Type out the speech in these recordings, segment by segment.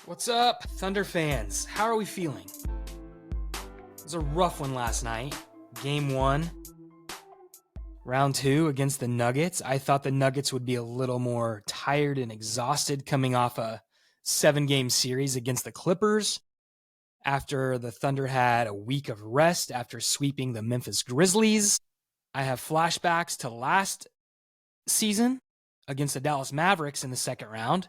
What's up, Thunder fans? How are we feeling? It was a rough one last night. Game 1, round 2 against the Nuggets. I thought the Nuggets would be a little more tired and exhausted coming off a 7-game series against the Clippers after the Thunder had a week of rest after sweeping the Memphis Grizzlies. I have flashbacks to last season against the Dallas Mavericks in the second round.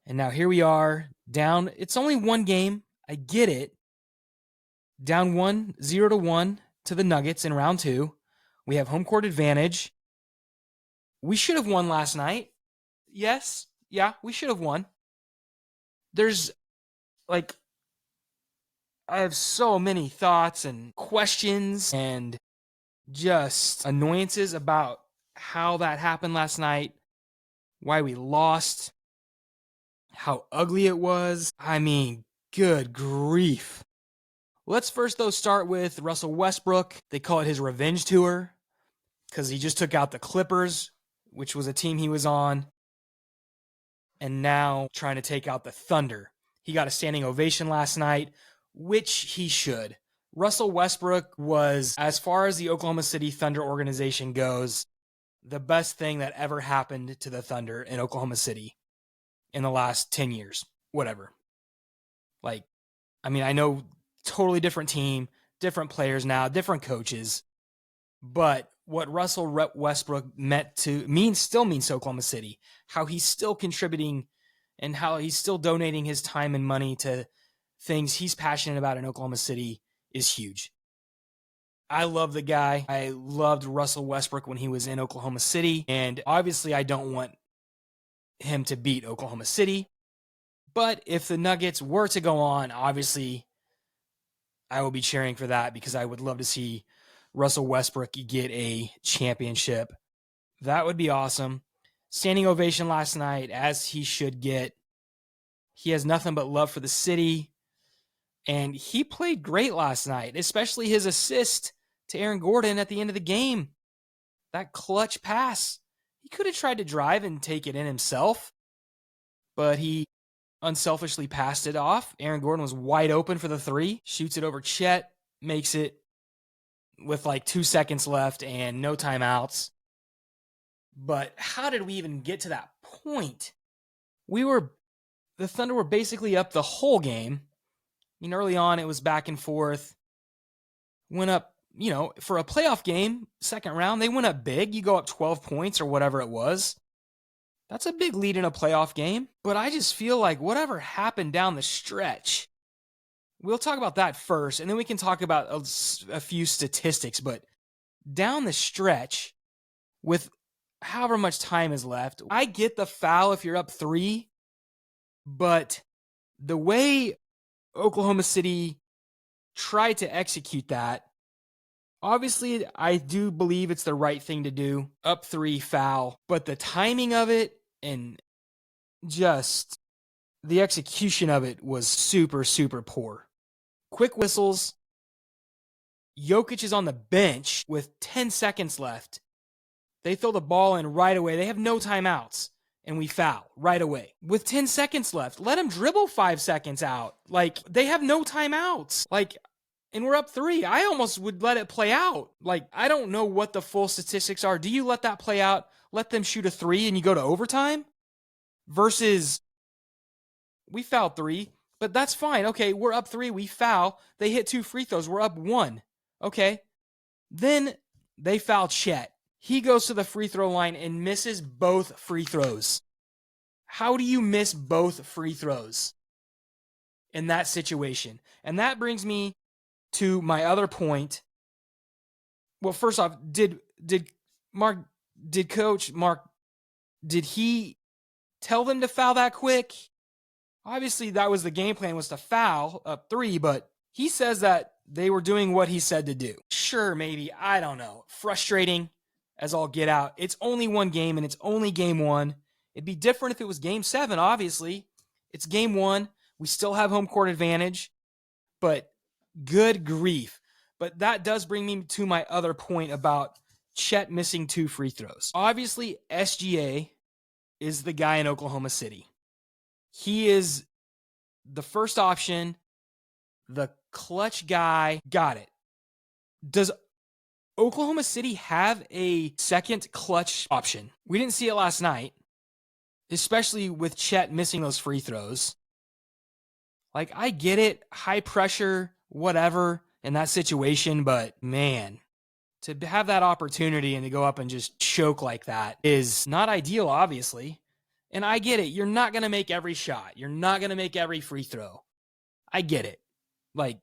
And now here we are, down. It's only one game. I get it. Down 0-1 to the Nuggets in round 2. We have home court advantage. We should have won last night. Yes. Yeah, we should have won. I have so many thoughts and questions and just annoyances about how that happened last night, why we lost, how ugly it was. I mean, good grief. Let's first, though, start with Russell Westbrook. They call it his revenge tour because he just took out the Clippers, which was a team he was on, and now trying to take out the Thunder. He got a standing ovation last night, which he should. Russell Westbrook was, as far as the Oklahoma City Thunder organization goes, the best thing that ever happened to the Thunder in Oklahoma City in the last 10 years, whatever. I know totally different team, different players now, different coaches, but what Russell Westbrook still means to Oklahoma City, how he's still contributing and how he's still donating his time and money to things he's passionate about in Oklahoma City is huge. I love the guy. I loved Russell Westbrook when he was in Oklahoma City, and obviously I don't want him to beat Oklahoma City. But if the Nuggets were to go on, obviously I will be cheering for that because I would love to see Russell Westbrook get a championship. That would be awesome. Standing ovation last night, as he should get. He has nothing but love for the city, and he played great last night, especially his assist to Aaron Gordon at the end of the game. That clutch pass. He could have tried to drive and take it in himself, but he unselfishly passed it off. Aaron Gordon was wide open for the 3, shoots it over Chet, makes it with 2 seconds left and no timeouts. But how did we even get to that point? The Thunder were basically up the whole game. Early on it was back and forth. Went up, for a playoff game, second round, they went up big. You go up 12 points or whatever it was. That's a big lead in a playoff game. But I just feel like whatever happened down the stretch, we'll talk about that first, and then we can talk about a few statistics. But down the stretch, with however much time is left, I get the foul if you're up 3, but the way Oklahoma City tried to execute that, obviously, I do believe it's the right thing to do. Up 3, foul. But the timing of it and just the execution of it was super, super poor. Quick whistles. Jokic is on the bench with 10 seconds left. They throw the ball in right away. They have no timeouts. And we foul right away. With 10 seconds left, let them dribble 5 seconds out. They have no timeouts. And we're up 3. I almost would let it play out. I don't know what the full statistics are. Do you let that play out? Let them shoot a 3 and you go to overtime? Versus, we fouled 3, but that's fine. Okay, we're up 3. We foul. They hit 2 free throws. We're up 1. Okay. Then they foul Chet. He goes to the free throw line and misses both free throws. How do you miss both free throws in that situation? And that brings me to my other point. Well, first off, did Coach Mark, did he tell them to foul that quick? Obviously, that was the game plan, was to foul up 3, but he says that they were doing what he said to do. Sure, maybe, I don't know. Frustrating as all get out. It's only one game, and it's only game 1. It'd be different if it was game 7, obviously. It's game 1. We still have home court advantage, but good grief. But that does bring me to my other point about Chet missing 2 free throws. Obviously, SGA is the guy in Oklahoma City. He is the first option, the clutch guy, got it. Does Oklahoma City have a second clutch option? We didn't see it last night, especially with Chet missing those free throws. Like, I get it, high pressure, whatever, in that situation, but man, to have that opportunity and to go up and just choke like that is not ideal, obviously. And I get it. You're not going to make every shot. You're not going to make every free throw. I get it. Like,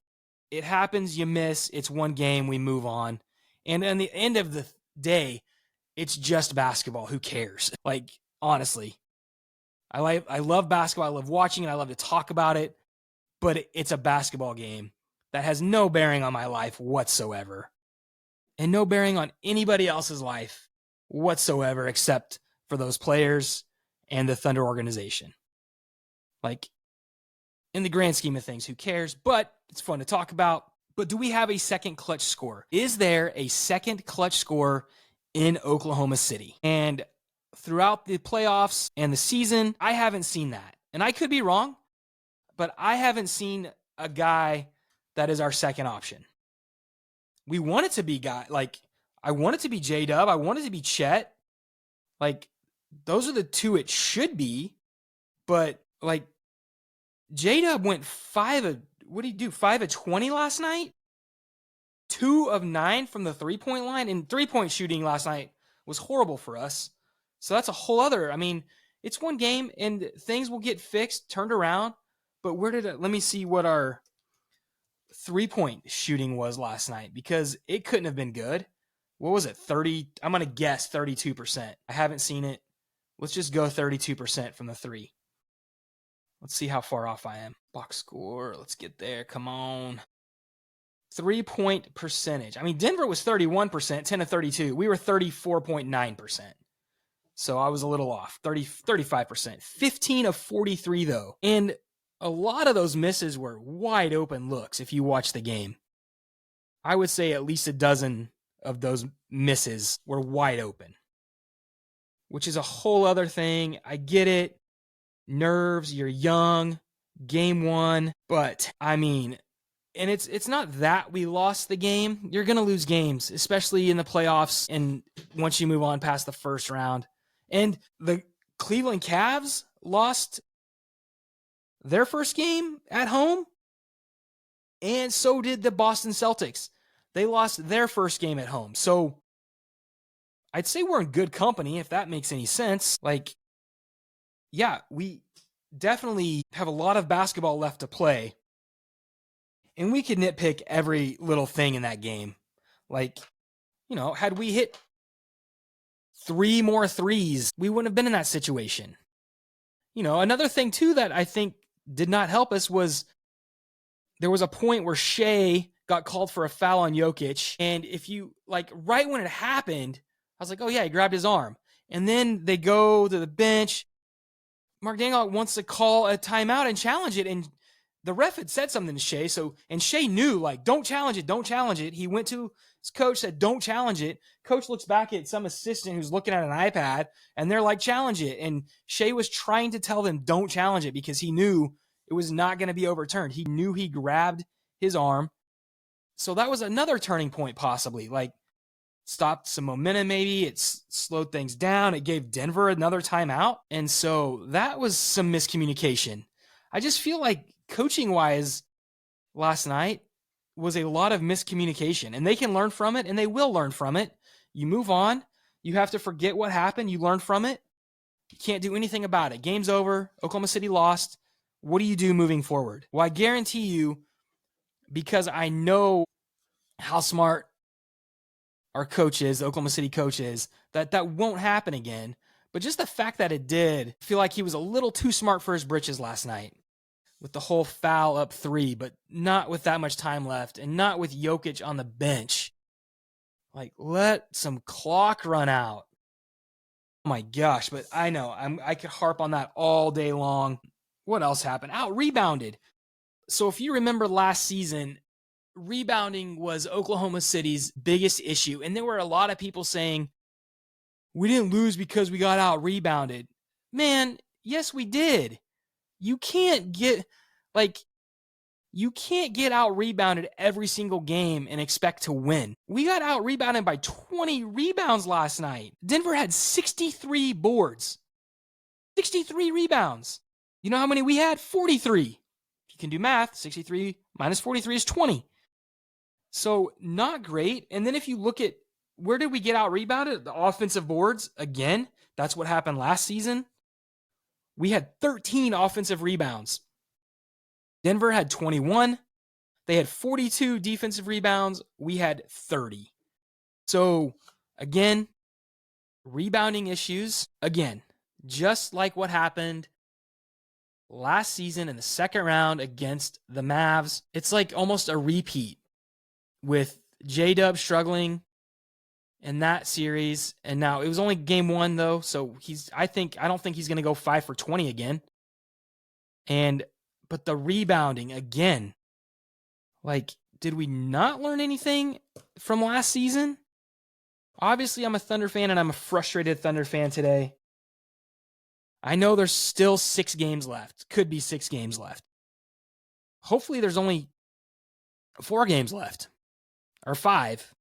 it happens, you miss, it's one game, we move on. And at the end of the day, it's just basketball. Who cares? Like, honestly, I love basketball. I love watching it. I love to talk about it. But it's a basketball game that has no bearing on my life whatsoever. And no bearing on anybody else's life whatsoever except for those players and the Thunder organization. Like, in the grand scheme of things, who cares? But it's fun to talk about. But do we have a second clutch scorer? Is there a second clutch scorer in Oklahoma City? And throughout the playoffs and the season, I haven't seen that. And I could be wrong, but I haven't seen a guy that is our second option. We want it to be I want it to be J-Dub. I want it to be Chet. Like, those are the two it should be. But, like, J-Dub went 5 of 20 last night? 2 of 9 from the three-point line? And three-point shooting last night was horrible for us. So that's a whole other, it's one game and things will get fixed, turned around. But let me see what our three-point shooting was last night, because it couldn't have been good. What was it? 30? I'm going to guess 32%. I haven't seen it. Let's just go 32% from the three. Let's see how far off I am. Box score. Let's get there. Come on. 3-point percentage. Denver was 31%, 10 of 32. We were 34.9%. So I was a little off. 35%. 15 of 43, though. And a lot of those misses were wide open looks if you watch the game. I would say at least a dozen of those misses were wide open, which is a whole other thing. I get it. Nerves, you're young, game one. But, and it's not that we lost the game. You're going to lose games, especially in the playoffs and once you move on past the first round. And the Cleveland Cavs lost their first game at home, and so did the Boston Celtics. They lost their first game at home. So I'd say we're in good company, if that makes any sense. Like, yeah, we definitely have a lot of basketball left to play, and we could nitpick every little thing in that game. Like, had we hit 3 more threes, we wouldn't have been in that situation. Another thing too that I think did not help us was there was a point where Shea got called for a foul on Jokic. And if you, right when it happened, I was like, oh yeah, he grabbed his arm. And then they go to the bench. Mark Daigneault wants to call a timeout and challenge it. And the ref had said something to Shea. And Shea knew, don't challenge it, don't challenge it. He went to his coach, said, don't challenge it. Coach looks back at some assistant who's looking at an iPad, and they're like, challenge it. And Shea was trying to tell them, don't challenge it, because he knew it was not going to be overturned. He knew he grabbed his arm. So that was another turning point, possibly. Stopped some momentum maybe. It slowed things down. It gave Denver another timeout. And so that was some miscommunication. I just feel like coaching-wise last night was a lot of miscommunication. And they can learn from it, and they will learn from it. You move on. You have to forget what happened. You learn from it. You can't do anything about it. Game's over. Oklahoma City lost. What do you do moving forward? Well, I guarantee you, because I know how smart our coach is, the Oklahoma City coach is, that won't happen again. But just the fact that it did, I feel like he was a little too smart for his britches last night with the whole foul up 3, but not with that much time left and not with Jokic on the bench. Let some clock run out. Oh my gosh, but I know I could harp on that all day long. What else happened? Rebounded. So if you remember last season, rebounding was Oklahoma City's biggest issue. And there were a lot of people saying, we didn't lose because we got out rebounded. Man, yes, we did. You can't get, Like, you can't get out rebounded every single game and expect to win. We got out rebounded by 20 rebounds last night. Denver had 63 boards, 63 rebounds. You know how many we had? 43. If you can do math, 63 minus 43 is 20. So not great. And then if you look at where did we get out rebounded? The offensive boards, again, that's what happened last season. We had 13 offensive rebounds. Denver had 21. They had 42 defensive rebounds. We had 30. So again, rebounding issues. Again, just like what happened last season in the second round against the Mavs. It's like almost a repeat with J-Dub struggling in that series. And now it was only game one though. So I don't think he's going to go 5 for 20 again. But the rebounding again, like, did we not learn anything from last season? Obviously, I'm a Thunder fan and I'm a frustrated Thunder fan today. I know there's still 6 games left. Could be 6 games left. Hopefully there's only 4 games left. Or 5.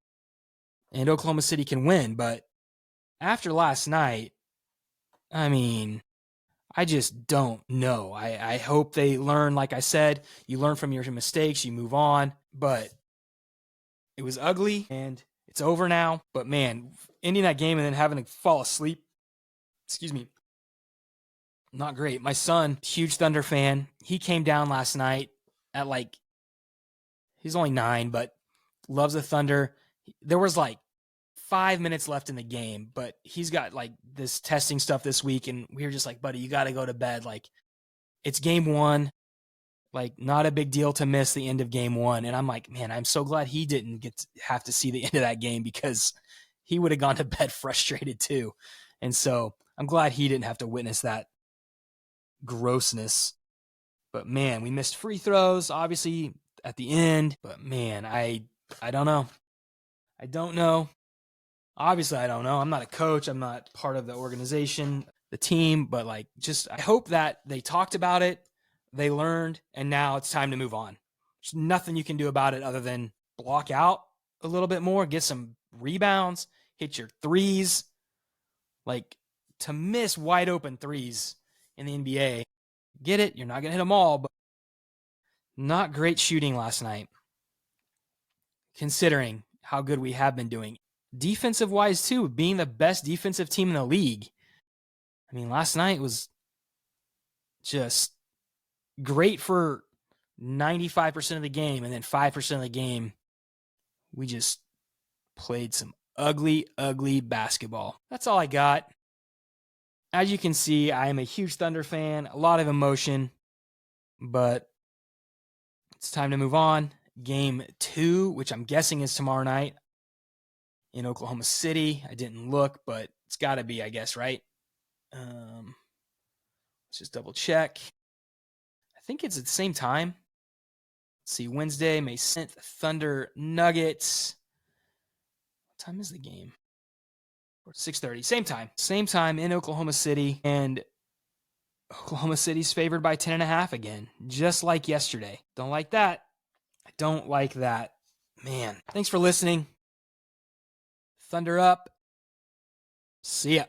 And Oklahoma City can win. But after last night, I mean, I just don't know. I hope they learn. Like I said, you learn from your mistakes. You move on. But it was ugly. And it's over now. But man, ending that game and then having to fall asleep. Excuse me. Not great. My son, huge Thunder fan. He came down last night at he's only 9, but loves the Thunder. There was 5 minutes left in the game, but he's got this testing stuff this week. And we were just like, buddy, you got to go to bed. It's game 1, not a big deal to miss the end of game 1. And I'm like, man, I'm so glad he didn't have to see the end of that game because he would have gone to bed frustrated too. And so I'm glad he didn't have to witness that grossness. But man, we missed free throws obviously at the end. But man, I don't know. I don't know. Obviously, I don't know. I'm not a coach. I'm not part of the organization, the team, but I hope that they talked about it, they learned, and now it's time to move on. There's nothing you can do about it other than block out a little bit more, get some rebounds, hit your threes. To miss wide open threes in the NBA, get it. You're not going to hit them all, but not great shooting last night, considering how good we have been doing. Defensive wise too, being the best defensive team in the league. I mean, last night was just great for 95% of the game, and then 5% of the game, we just played some ugly, ugly basketball. That's all I got. As you can see, I am a huge Thunder fan, a lot of emotion, but it's time to move on. Game 2, which I'm guessing is tomorrow night in Oklahoma City. I didn't look, but it's got to be, I guess, right? Let's just double check. I think it's at the same time. Let's see, Wednesday, May 7th, Thunder Nuggets. What time is the game? 6:30. Same time in Oklahoma City. And Oklahoma City's favored by 10.5 again, just like yesterday. Don't like that. I don't like that. Man, thanks for listening. Thunder up. See ya.